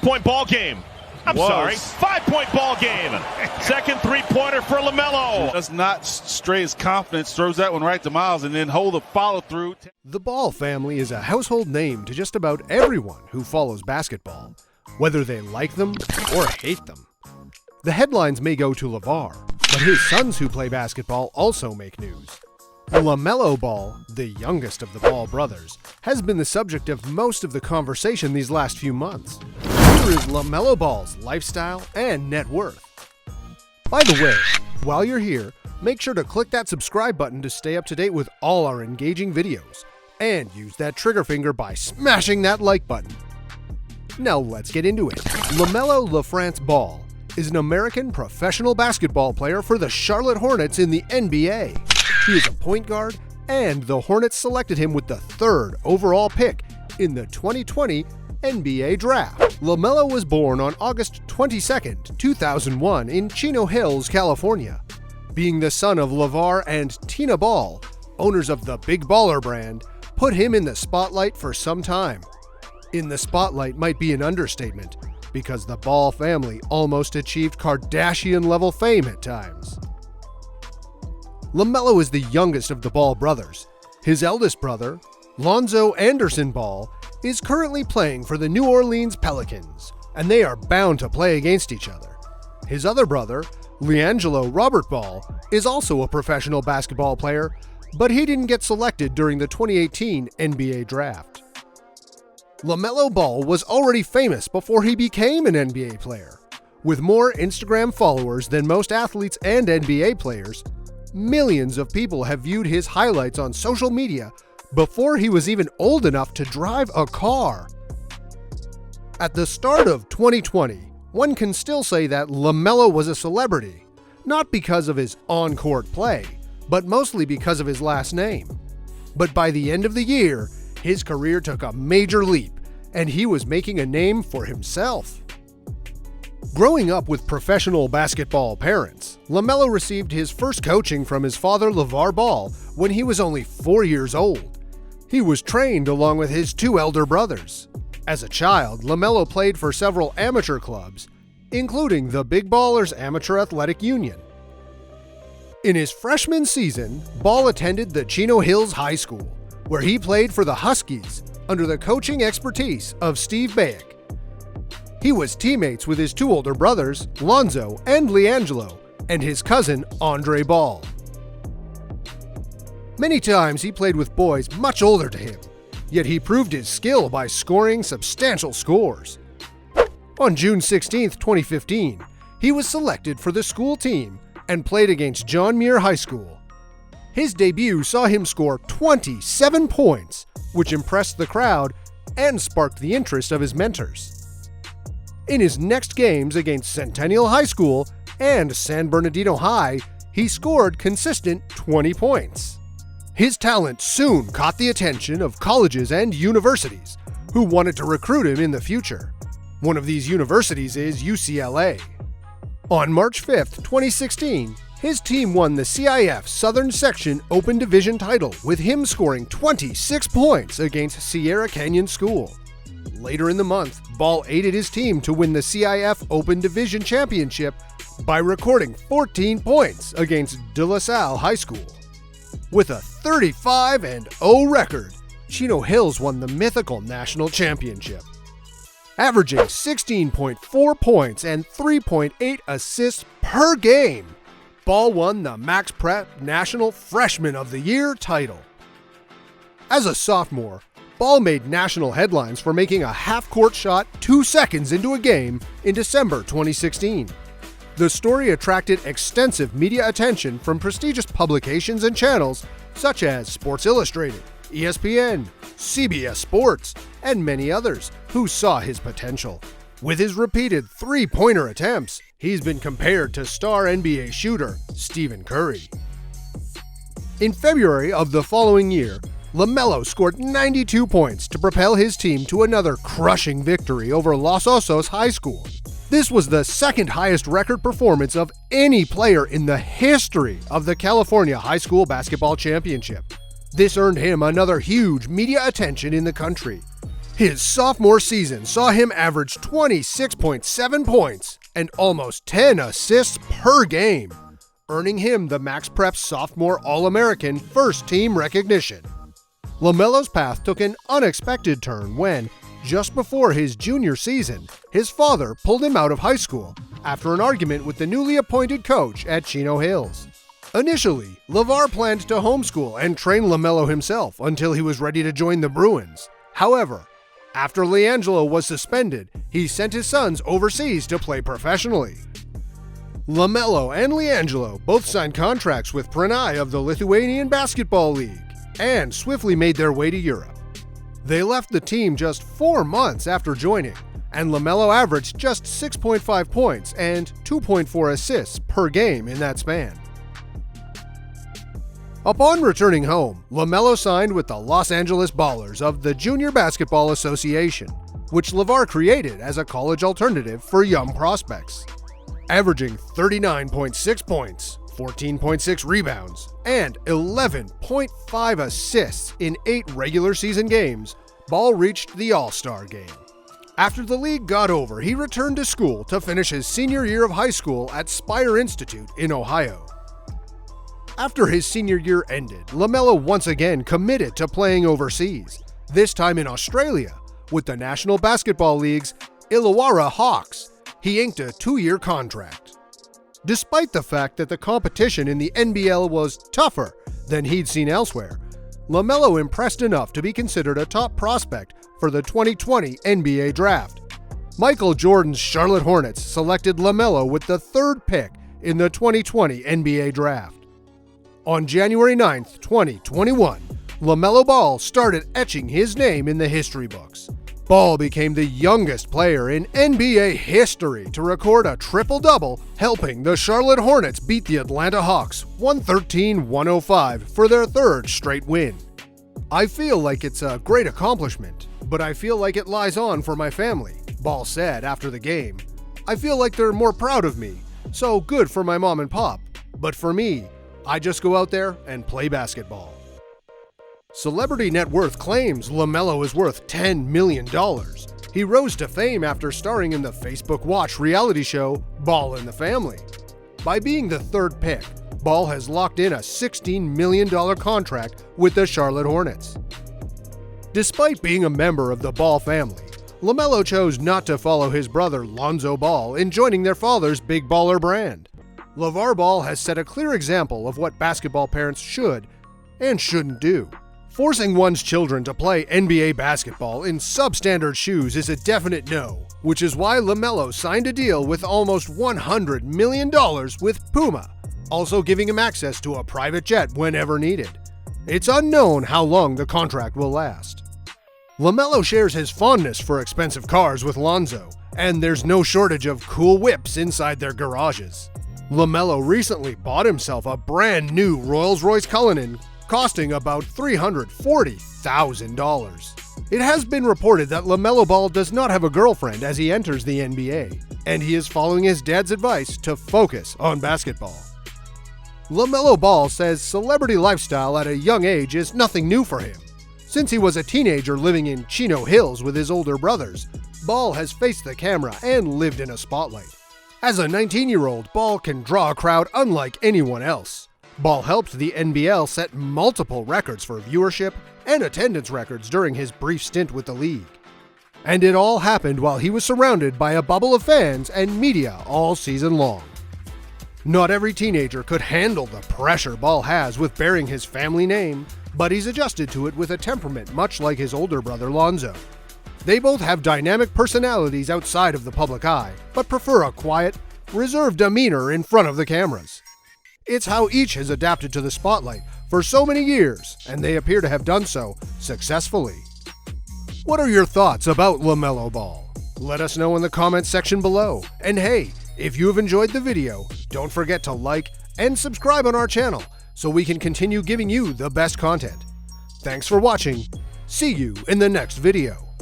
6-point ball game. I'm sorry, 5-point ball game. Second three-pointer for Lamelo. Does not stray his confidence, throws that one right to Miles, and then hold a follow-through. The Ball family is a household name to just about everyone who follows basketball, whether they like them or hate them. The headlines may go to LeVar, but his sons who play basketball also make news. Lamelo Ball, the youngest of the Ball brothers, has been the subject of most of the conversation these last few months. Here is Lamelo Ball's lifestyle and net worth. By the way, while you're here, make sure to click that subscribe button to stay up to date with all our engaging videos, and use that trigger finger by smashing that like button. Now let's get into it. Lamelo LaFrance Ball is an American professional basketball player for the Charlotte Hornets in the NBA. He is a point guard, and the Hornets selected him with the 3rd overall pick in the 2020 NBA Draft. Lamelo was born on August 22, 2001 in Chino Hills, California. Being the son of LeVar and Tina Ball, owners of the Big Baller brand, put him in the spotlight for some time. In the spotlight might be an understatement, because the Ball family almost achieved Kardashian-level fame at times. Lamelo is the youngest of the Ball brothers. His eldest brother, Lonzo Anderson Ball, is currently playing for the New Orleans Pelicans, and they are bound to play against each other. His other brother, LiAngelo Robert Ball, is also a professional basketball player, but he didn't get selected during the 2018 NBA Draft. Lamelo Ball was already famous before he became an NBA player. With more Instagram followers than most athletes and NBA players, millions of people have viewed his highlights on social media before he was even old enough to drive a car. At the start of 2020, one can still say that Lamelo was a celebrity, not because of his on-court play, but mostly because of his last name. But by the end of the year, his career took a major leap, and he was making a name for himself. Growing up with professional basketball parents, Lamelo received his first coaching from his father LeVar Ball when he was only 4 years old. He was trained along with his 2 elder brothers. As a child, Lamelo played for several amateur clubs, including the Big Ballers Amateur Athletic Union. In his freshman season, Ball attended the Chino Hills High School, where he played for the Huskies under the coaching expertise of Steve Baek. He was teammates with his 2 older brothers, Lonzo and LiAngelo, and his cousin, Andre Ball. Many times he played with boys much older to him, yet he proved his skill by scoring substantial scores. On June 16, 2015, he was selected for the school team and played against John Muir High School. His debut saw him score 27 points, which impressed the crowd and sparked the interest of his mentors. In his next games against Centennial High School and San Bernardino High, he scored consistent 20 points. His talent soon caught the attention of colleges and universities who wanted to recruit him in the future. One of these universities is UCLA. On March 5, 2016, his team won the CIF Southern Section Open Division title with him scoring 26 points against Sierra Canyon School. Later in the month, Ball aided his team to win the CIF Open Division Championship by recording 14 points against De La Salle High School. With a 35-0 record, Chino Hills won the mythical national championship. Averaging 16.4 points and 3.8 assists per game, Ball won the Max Prep National Freshman of the Year title. As a sophomore, Ball made national headlines for making a half-court shot 2 seconds into a game in December 2016. The story attracted extensive media attention from prestigious publications and channels such as Sports Illustrated, ESPN, CBS Sports, and many others who saw his potential. With his repeated three-pointer attempts, he's been compared to star NBA shooter Stephen Curry. In February of the following year, Lamelo scored 92 points to propel his team to another crushing victory over Los Osos High School. This was the second highest record performance of any player in the history of the California High School Basketball Championship. This earned him another huge media attention in the country. His sophomore season saw him average 26.7 points and almost 10 assists per game, earning him the Max Prep Sophomore All-American First Team recognition. LaMelo's path took an unexpected turn when, just before his junior season, his father pulled him out of high school after an argument with the newly appointed coach at Chino Hills. Initially, LeVar planned to homeschool and train LaMelo himself until he was ready to join the Bruins. However, after LiAngelo was suspended, he sent his sons overseas to play professionally. LaMelo and LiAngelo both signed contracts with Pranai of the Lithuanian Basketball League and swiftly made their way to Europe. They left the team just 4 months after joining, and LaMelo averaged just 6.5 points and 2.4 assists per game in that span. Upon returning home, LaMelo signed with the Los Angeles Ballers of the Junior Basketball Association, which LeVar created as a college alternative for young prospects. Averaging 39.6 points, 14.6 rebounds, and 11.5 assists in 8 regular season games, Ball reached the All-Star game. After the league got over, he returned to school to finish his senior year of high school at Spire Institute in Ohio. After his senior year ended, LaMelo once again committed to playing overseas, this time in Australia, with the National Basketball League's Illawarra Hawks. He inked a 2-year contract. Despite the fact that the competition in the NBL was tougher than he'd seen elsewhere, LaMelo impressed enough to be considered a top prospect for the 2020 NBA Draft. Michael Jordan's Charlotte Hornets selected LaMelo with the 3rd pick in the 2020 NBA Draft. On January 9, 2021, LaMelo Ball started etching his name in the history books. Ball became the youngest player in NBA history to record a triple-double, helping the Charlotte Hornets beat the Atlanta Hawks 113-105 for their 3rd straight win. I feel like it's a great accomplishment, but I feel like it lies on for my family, Ball said after the game. I feel like they're more proud of me, so good for my mom and pop. But for me, I just go out there and play basketball. Celebrity Net Worth claims LaMelo is worth $10 million. He rose to fame after starring in the Facebook Watch reality show Ball in the Family. By being the 3rd pick, Ball has locked in a $16 million contract with the Charlotte Hornets. Despite being a member of the Ball family, LaMelo chose not to follow his brother Lonzo Ball in joining their father's Big Baller brand. LeVar Ball has set a clear example of what basketball parents should and shouldn't do. Forcing one's children to play NBA basketball in substandard shoes is a definite no, which is why LaMelo signed a deal with almost $100 million with Puma, also giving him access to a private jet whenever needed. It's unknown how long the contract will last. LaMelo shares his fondness for expensive cars with Lonzo, and there's no shortage of cool whips inside their garages. LaMelo recently bought himself a brand new Rolls-Royce Cullinan costing about $340,000. It has been reported that LaMelo Ball does not have a girlfriend as he enters the NBA, and he is following his dad's advice to focus on basketball. LaMelo Ball says celebrity lifestyle at a young age is nothing new for him. Since he was a teenager living in Chino Hills with his older brothers, Ball has faced the camera and lived in a spotlight. As a 19-year-old, Ball can draw a crowd unlike anyone else. Ball helped the NBL set multiple records for viewership and attendance records during his brief stint with the league. And it all happened while he was surrounded by a bubble of fans and media all season long. Not every teenager could handle the pressure Ball has with bearing his family name, but he's adjusted to it with a temperament much like his older brother Lonzo. They both have dynamic personalities outside of the public eye, but prefer a quiet, reserved demeanor in front of the cameras. It's how each has adapted to the spotlight for so many years, and they appear to have done so successfully. What are your thoughts about LaMelo Ball? Let us know in the comments section below. And hey, if you have enjoyed the video, don't forget to like and subscribe on our channel so we can continue giving you the best content. Thanks for watching. See you in the next video.